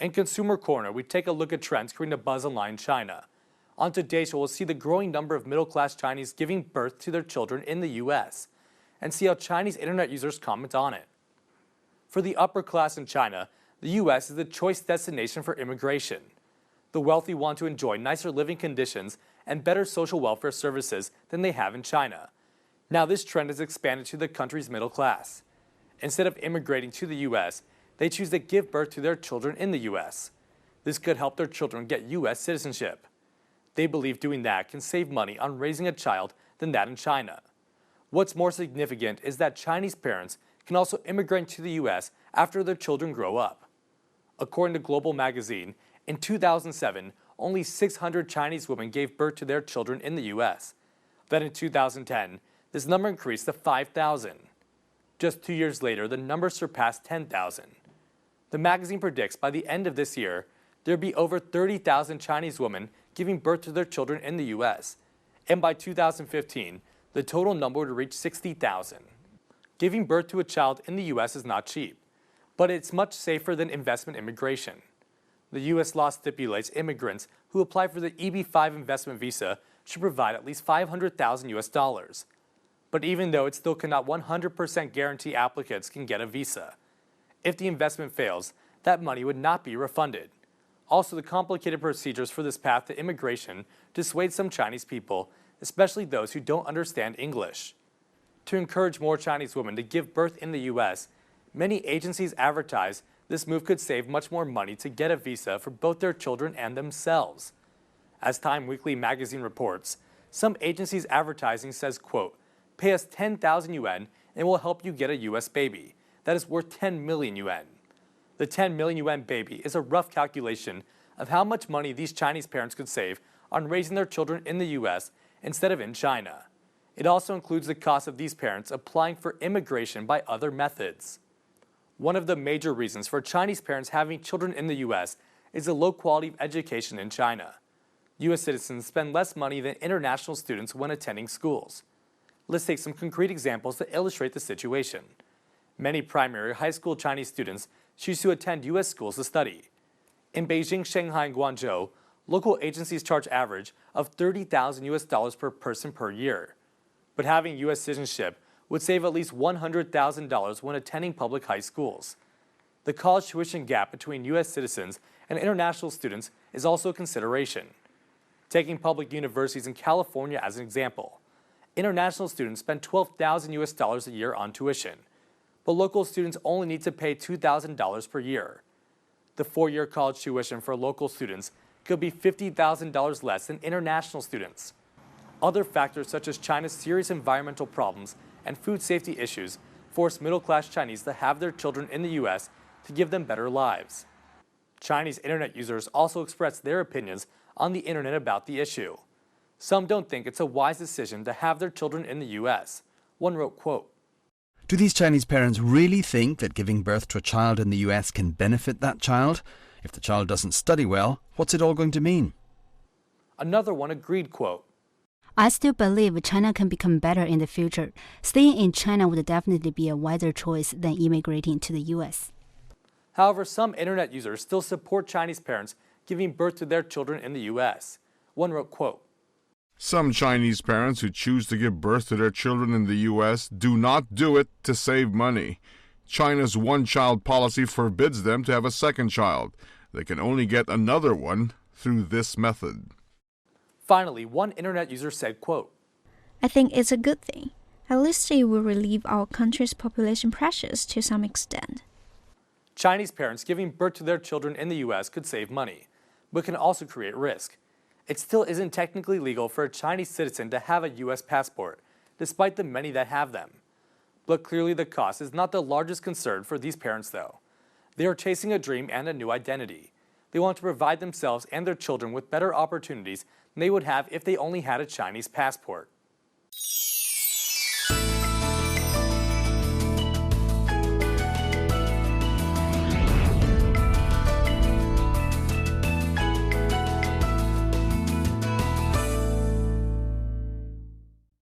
In Consumer Corner, we take a look at trends creating a buzz online in China. On today's show, we'll see the growing number of middle-class Chinese giving birth to their children in the U.S. and see how Chinese internet users comment on it. For the upper class in China, the U.S. is the choice destination for immigration. The wealthy want to enjoy nicer living conditions and better social welfare services than they have in China. Now this trend has expanded to the country's middle class. Instead of immigrating to the U.S., they choose to give birth to their children in the U.S. This could help their children get U.S. citizenship. They believe doing that can save money on raising a child than that in China. What's more significant is that Chinese parents can also immigrate to the U.S. after their children grow up. According to Global Magazine, in 2007, only 600 Chinese women gave birth to their children in the U.S. Then in 2010, this number increased to 5,000. Just 2 years later, the number surpassed 10,000. The magazine predicts by the end of this year, there'll be over 30,000 Chinese women giving birth to their children in the U.S. And by 2015, the total number would reach 60,000. Giving birth to a child in the U.S. is not cheap, but it's much safer than investment immigration. The U.S. law stipulates immigrants who apply for the EB-5 investment visa should provide at least $500,000 US. But even though it still cannot 100% guarantee applicants can get a visa, if the investment fails, that money would not be refunded. Also, the complicated procedures for this path to immigration dissuade some Chinese people, especially those who don't understand English. To encourage more Chinese women to give birth in the U.S., many agencies advertise this move could save much more money to get a visa for both their children and themselves. As Time Weekly magazine reports, some agencies' advertising says, quote, "Pay us 10,000 yuan and we'll help you get a U.S. baby. That is worth 10 million yuan. The 10 million yuan baby is a rough calculation of how much money these Chinese parents could save on raising their children in the U.S. instead of in China. It also includes the cost of these parents applying for immigration by other methods. One of the major reasons for Chinese parents having children in the U.S. is the low quality of education in China. U.S. citizens spend less money than international students when attending schools. Let's take some concrete examples to illustrate the situation. Many primary high school Chinese students choose to attend U.S. schools to study. In Beijing, Shanghai, and Guangzhou, local agencies charge average of $30,000 US per person per year. But having U.S. citizenship would save at least $100,000 when attending public high schools. The college tuition gap between U.S. citizens and international students is also a consideration. Taking public universities in California as an example, international students spend $12,000 US a year on tuition, but local students only need to pay $2,000 per year. The 4-year college tuition for local students could be $50,000 less than international students. Other factors such as China's serious environmental problems and food safety issues force middle-class Chinese to have their children in the U.S. to give them better lives. Chinese internet users also express their opinions on the internet about the issue. Some don't think it's a wise decision to have their children in the U.S. One wrote, quote, "Do these Chinese parents really think that giving birth to a child in the US can benefit that child? If the child doesn't study well, what's it all going to mean?" Another one agreed, quote, "I still believe China can become better in the future. Staying in China would definitely be a wiser choice than immigrating to the U.S. However, some internet users still support Chinese parents giving birth to their children in the U.S. One wrote, quote, "Some Chinese parents who choose to give birth to their children in the U.S. do not do it to save money. China's one-child policy forbids them to have a second child. They can only get another one through this method." Finally, one internet user said, quote, "I think it's a good thing. At least it will relieve our country's population pressures to some extent." Chinese parents giving birth to their children in the U.S. could save money, but can also create risk. It still isn't technically legal for a Chinese citizen to have a U.S. passport, despite the many that have them. But clearly the cost is not the largest concern for these parents, though. They are chasing a dream and a new identity. They want to provide themselves and their children with better opportunities than they would have if they only had a Chinese passport.